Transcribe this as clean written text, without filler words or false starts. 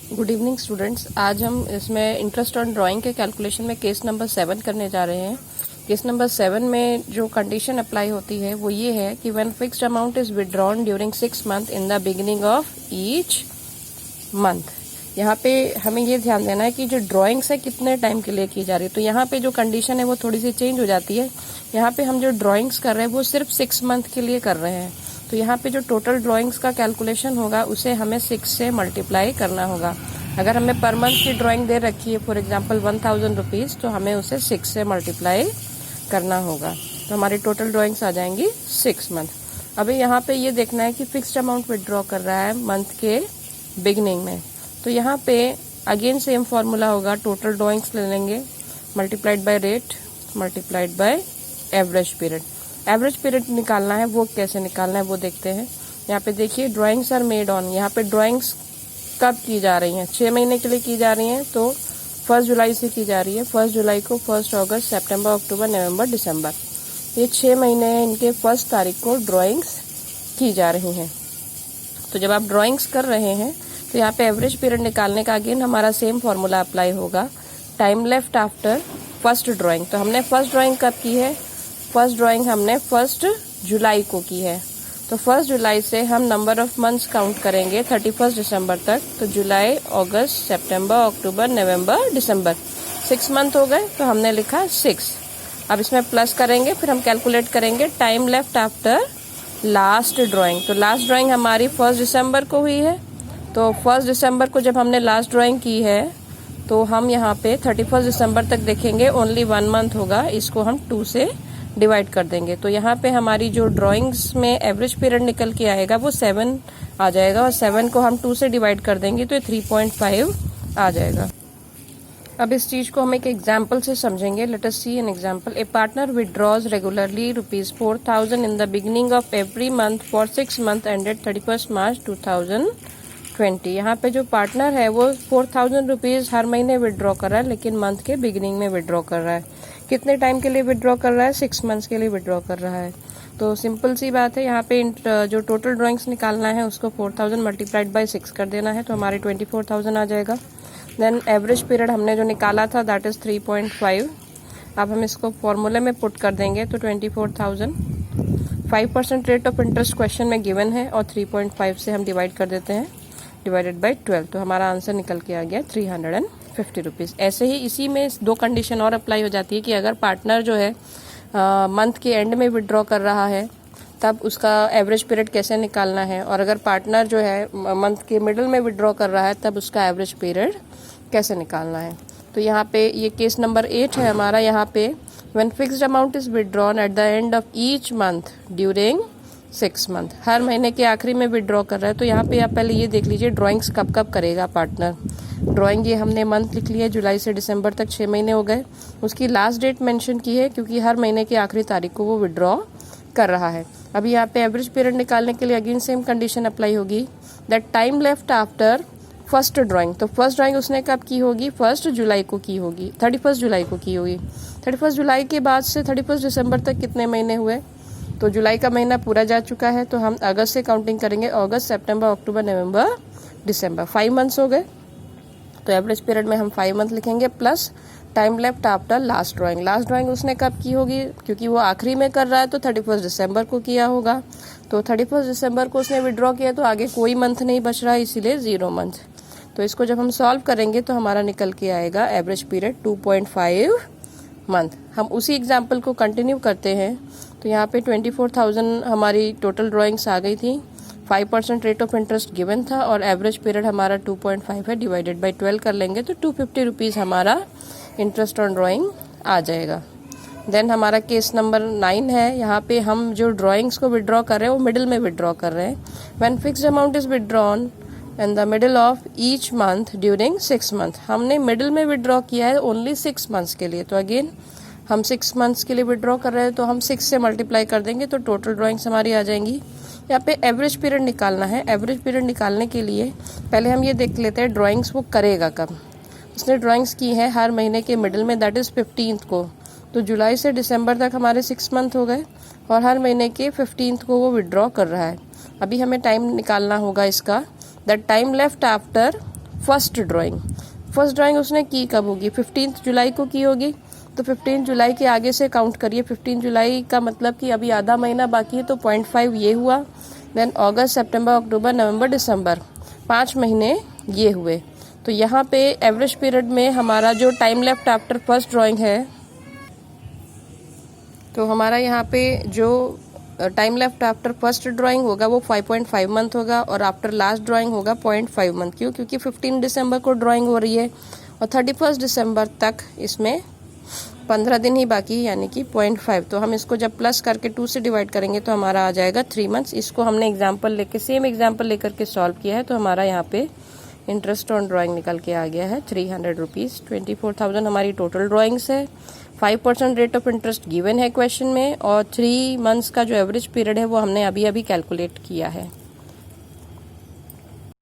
Good evening students. आज हम इसमें इंटरेस्ट ऑन ड्राइंग के कैलकुलेशन में केस नंबर 7 करने जा रहे हैं। केस नंबर 7 में जो कंडीशन अप्लाई होती है वो ये है कि when fixed amount is withdrawn during 6 month in the beginning of each month. यहाँ पे हमें ये ध्यान देना है कि जो ड्राइंग्स है कितने टाइम के लिए की जा रही है। तो यहाँ पे जो कंडीशन है वो थोड़ी सी चेंज हो जाती है। यहाँ पे हम जो ड्राइंग्स कर रहे हैं वो सिर्फ 6 मंथ के लिए कर रहे हैं। तो यहाँ पे जो टोटल ड्राइंग्स का कैलकुलेशन होगा उसे हमें 6 से मल्टीप्लाई करना होगा। अगर हमें पर मंथ की ड्राइंग दे रखी है फॉर एग्जांपल 1000 रुपीज, तो हमें उसे 6 से मल्टीप्लाई करना होगा। तो हमारी टोटल ड्राइंग्स आ जाएंगी 6 मंथ। अभी यहाँ पे ये देखना है कि फिक्स्ड अमाउंट विड्रॉ कर रहा है मंथ के बिगनिंग में। तो यहाँ पे अगेन सेम फॉर्मूला होगा, टोटल ड्राइंग्स ले लेंगे multiplied by rate multiplied by average period. Average period निकालना है, वो कैसे निकालना है वो देखते हैं। यहाँ पे देखिए ड्राइंग्स आर मेड ऑन, यहाँ पे ड्राइंग्स कब की जा रही हैं, 6 महीने के लिए की जा रही हैं। तो 1 जुलाई से की जा रही है। 1 जुलाई को 1 अगस्त सितंबर अक्टूबर नवंबर दिसंबर, ये 6 महीने हैं, इनके 1 तारीख को ड्राइंग्स की जा रही हैं। तो जब आप ड्राइंग्स कर रहे हैं तो यहाँ पे एवरेज पीरियड निकालने का अगेन हमारा सेम फॉर्मूला अप्लाई होगा, time left after first drawing. तो हमने फर्स्ट ड्राइंग कब की है, फर्स्ट ड्राइंग हमने 1 जुलाई को की है। तो 1 जुलाई से हम नंबर ऑफ मंथ्स काउंट करेंगे 31 दिसंबर तक। तो जुलाई अगस्त सितंबर अक्टूबर नवंबर दिसंबर, 6 मंथ हो गए। तो हमने लिखा 6। अब इसमें प्लस करेंगे, फिर हम कैलकुलेट करेंगे time left after last drawing. तो लास्ट ड्राइंग हमारी 1 दिसंबर को हुई है। तो 1 दिसंबर को जब हमने लास्ट ड्राइंग की है तो हम यहाँ पे 31 दिसंबर तक देखेंगे, ओनली 1 मंथ होगा, इसको हम 2 से डिवाइड कर देंगे। तो यहाँ पे हमारी जो ड्राइंग्स में एवरेज पीरियड निकल के आएगा वो 7 आ जाएगा, और 7 को हम 2 से डिवाइड कर देंगे तो ये 3.5 आ जाएगा। अब इस चीज को हम एक एग्जाम्पल से समझेंगे। Let us see an example. A partner withdraws regularly ₹4,000 in the beginning of every month for 6 month ended 31 March 2020। यहाँ पे जो पार्टनर है वो 4,000 रुपीज हर महीने विड्रॉ कर रहा है, लेकिन मंथ के बिगिनिंग में विड्रॉ कर रहा है। कितने टाइम के लिए विड्रॉ कर रहा है, 6 मंथ्स के लिए विड्रॉ कर रहा है। तो सिंपल सी बात है, यहाँ पे जो टोटल ड्राइंग्स निकालना है उसको 4,000 मल्टीप्लाइड बाय 6 कर देना है, तो हमारे 24,000 आ जाएगा। देन एवरेज पीरियड हमने जो निकाला था दैट इज 3.5। अब हम इसको फॉर्मूले में पुट कर देंगे तो 24,000 5% रेट ऑफ इंटरेस्ट क्वेश्चन में गिवन है, और 3.5 से हम डिवाइड कर देते हैं, डिवाइडेड बाय 12। तो हमारा आंसर निकल के आ गया 350 रुपीज। ऐसे ही इसी में 2 कंडीशन और अप्लाई हो जाती है कि अगर पार्टनर जो है मंथ के एंड में विड्रॉ कर रहा है तब उसका एवरेज पीरियड कैसे निकालना है, और अगर पार्टनर जो है मंथ के मिडिल में विड्रॉ कर रहा है तब उसका एवरेज पीरियड कैसे निकालना है। तो यहाँ पे ये केस नंबर 8 है हमारा। यहाँ पे when fixed amount is withdrawn at the end of each month during 6 month, हर महीने के आखिरी में विड्रॉ कर रहा है। तो यहाँ पे आप पहले ये देख लीजिए ड्राइंग्स कब कब करेगा पार्टनर। ड्राइंग ये हमने मंथ लिख लिया, जुलाई से दिसंबर तक 6 महीने हो गए। उसकी लास्ट डेट मेंशन की है क्योंकि हर महीने की आखिरी तारीख को वो विड्रॉ कर रहा है। अभी यहाँ पे एवरेज पीरियड निकालने के लिए अगेन सेम कंडीशन अप्लाई होगी, that time left after first drawing. तो फर्स्ट ड्राइंग उसने कब की होगी, 1 जुलाई को की होगी, 31 जुलाई को की होगी। 31 जुलाई के बाद से 31 दिसंबर तक कितने महीने हुए, तो जुलाई का महीना पूरा जा चुका है, तो हम अगस्त से काउंटिंग करेंगे, अगस्त सितंबर अक्टूबर नवंबर दिसंबर, 5 मंथ्स हो गए। तो एवरेज पीरियड में हम 5 मंथ लिखेंगे, plus time left after last drawing. Last drawing उसने कब की होगी, क्योंकि वो आखिरी में कर रहा है तो 31 दिसंबर को किया होगा। तो 31 दिसंबर को उसने विड्रॉ किया, तो आगे कोई मंथ नहीं बच रहा है, इसीलिए 0 मंथ। तो इसको जब हम सॉल्व करेंगे तो हमारा निकल के आएगा एवरेज पीरियड 2.5 मंथ। हम उसी एग्जाम्पल को कंटिन्यू करते हैं। तो यहाँ पे 24,000 हमारी टोटल ड्राइंग्स आ गई थी, 5% रेट ऑफ इंटरेस्ट गिवन था, और एवरेज पीरियड हमारा 2.5 है, डिवाइडेड बाय 12 कर लेंगे तो 250 रुपीज़ हमारा इंटरेस्ट ऑन ड्राइंग आ जाएगा। देन हमारा केस नंबर 9 है। यहाँ पे हम जो ड्राइंग्स को विड्रॉ कर रहे हैं वो मिडिल में विड्रॉ कर रहे हैं। When fixed amount is withdrawn in the middle of each month during 6 month, हमने मिडिल में विड्रॉ किया है ओनली 6 मंथ्स के लिए। तो अगेन हम 6 मंथ्स के लिए विड्रॉ कर रहे हैं, तो हम 6 से मल्टीप्लाई कर देंगे तो टोटल ड्राइंग्स हमारी आ जाएंगी। यहाँ पे एवरेज पीरियड निकालना है। एवरेज पीरियड निकालने के लिए पहले हम ये देख लेते हैं ड्राइंग्स वो करेगा कब। उसने ड्राइंग्स की है हर महीने के मिडिल में, दैट इज 15th को। तो जुलाई से दिसंबर तक हमारे 6 मंथ हो गए, और हर महीने के 15th को वो विड्रॉ कर रहा है। अभी हमें टाइम निकालना होगा इसका, that time left after first drawing उसने की कब होगी? 15 जुलाई को की होगी। तो 15 जुलाई के आगे से काउंट करिए। 15 जुलाई का मतलब कि अभी आधा महीना बाकी है, तो 0.5 ये हुआ। देन अगस्त, सितंबर, अक्टूबर, नवंबर, दिसंबर, 5 महीने ये हुए। तो यहाँ पे एवरेज पीरियड में हमारा जो time left after first drawing है, तो हमारा यहाँ पे जो time left after first drawing होगा वो 5.5 मंथ होगा, और आफ्टर लास्ट ड्राइंग होगा 0.5 मंथ। क्यों? क्योंकि 15 दिसंबर को ड्राइंग हो रही है और 31 दिसंबर तक इसमें 15 दिन ही बाकी, यानी कि 0.5। तो हम इसको जब प्लस करके 2 से डिवाइड करेंगे तो हमारा आ जाएगा 3 मंथ्स। इसको हमने एग्जाम्पल लेके, सेम एग्जाम्पल लेकर के सॉल्व किया है, तो हमारा यहाँ पे इंटरेस्ट ऑन ड्राइंग निकल के आ गया है 300 रुपीज़। 24,000 हमारी टोटल ड्राइंग्स है। 5% रेट ऑफ इंटरेस्ट गिवन है क्वेश्चन में, और 3 मंथ्स का जो एवरेज पीरियड है वो हमने अभी अभी कैलकुलेट किया है।